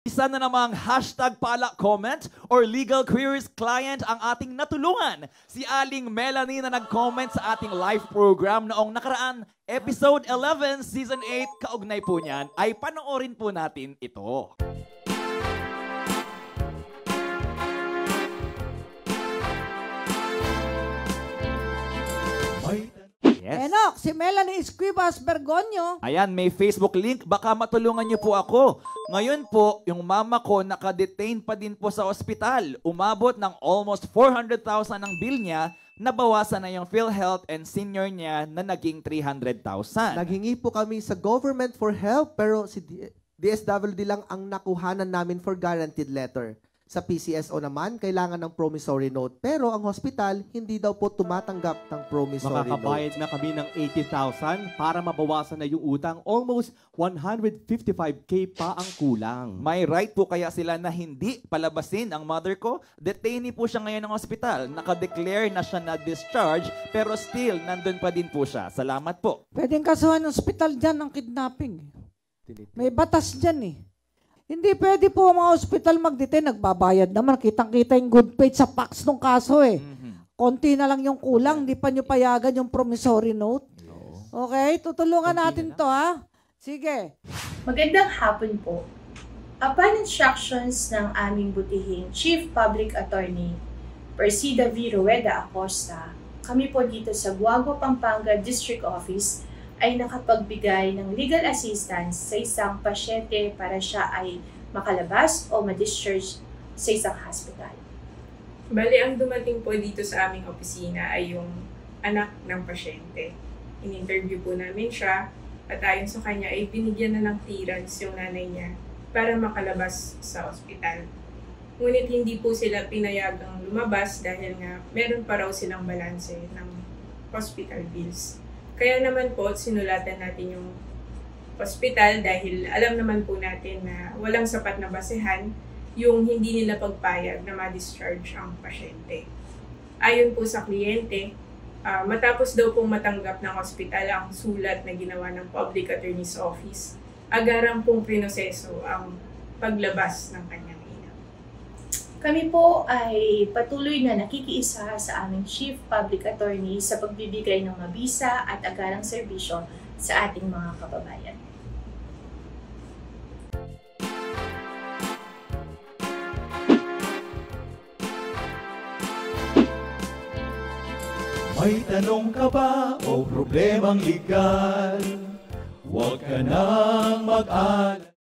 Isa na namang hashtag pala comment or legal queries client ang ating natulungan. Si Aling Melanie na nag-comment sa ating live program noong nakaraan, episode 11, season 8, kaugnay po niyan, ay panoorin po natin ito. Yes. Enok, si Melanie Esquivas Bergonyo. Ayan, may Facebook link. Baka matulungan niyo po ako. Ngayon po, yung mama ko nakadetain pa din po sa ospital. Umabot ng almost 400,000 ang bill niya. Nabawasan na yung PhilHealth and senior niya na naging 300,000. Naghingi po kami sa government for help pero si DSWD lang ang nakuhanan namin for guaranteed letter. Sa PCSO naman, kailangan ng promissory note. Pero ang hospital, hindi daw po tumatanggap ng promissory Makakabayad note. na kami ng 80,000 para mabawasan na yung utang. Almost 155K pa ang kulang. May right po kaya sila na hindi palabasin ang mother ko? Detainee po siya ngayon ng ospital. Naka-declare na siya na discharge pero still nandun pa din po siya. Salamat po. Pwedeng kasuhan ng ospital dyan ng kidnapping. May batas dyan eh. Hindi pwede po ang mga ospital mag-detain. Nagbabayad naman. Kitang-kita yung good faith sa fax ng kaso eh. Konti na lang yung kulang. Hindi pa nyo payagan yung promissory note. Okay? Tutulungan natin to ha. Sige. Magandang hapon po. Upon instructions ng aming butihing Chief Public Attorney, Persida V. Rueda Acosta, kami po dito sa Buago, Pampanga District Office ay nakapagbigay ng legal assistance sa isang pasyente para siya ay makalabas o ma-discharge sa isang hospital. Bali, ang dumating po dito sa aming opisina ay yung anak ng pasyente. In-interview po namin siya at ayon sa kanya ay binigyan na ng clearance yung nanay niya para makalabas sa ospital. Ngunit hindi po sila pinayagang lumabas dahil nga meron pa raw silang balanse ng hospital bills. Kaya naman po, sinulatan natin yung hospital dahil alam naman po natin na walang sapat na basehan yung hindi nila pagpayag na ma-discharge ang pasyente. Ayon po sa kliyente, matapos daw pong matanggap ng hospital ang sulat na ginawa ng Public Attorney's Office, agarang pong prinoseso ang paglabas ng kanyang ina. Kami po ay patuloy na nakikiisa sa aming Chief Public Attorney sa pagbibigay ng mabisa at agarang serbisyo sa ating mga kababayan. May tanong ka ba o problemang legal? Huwag ka nang mag-alala.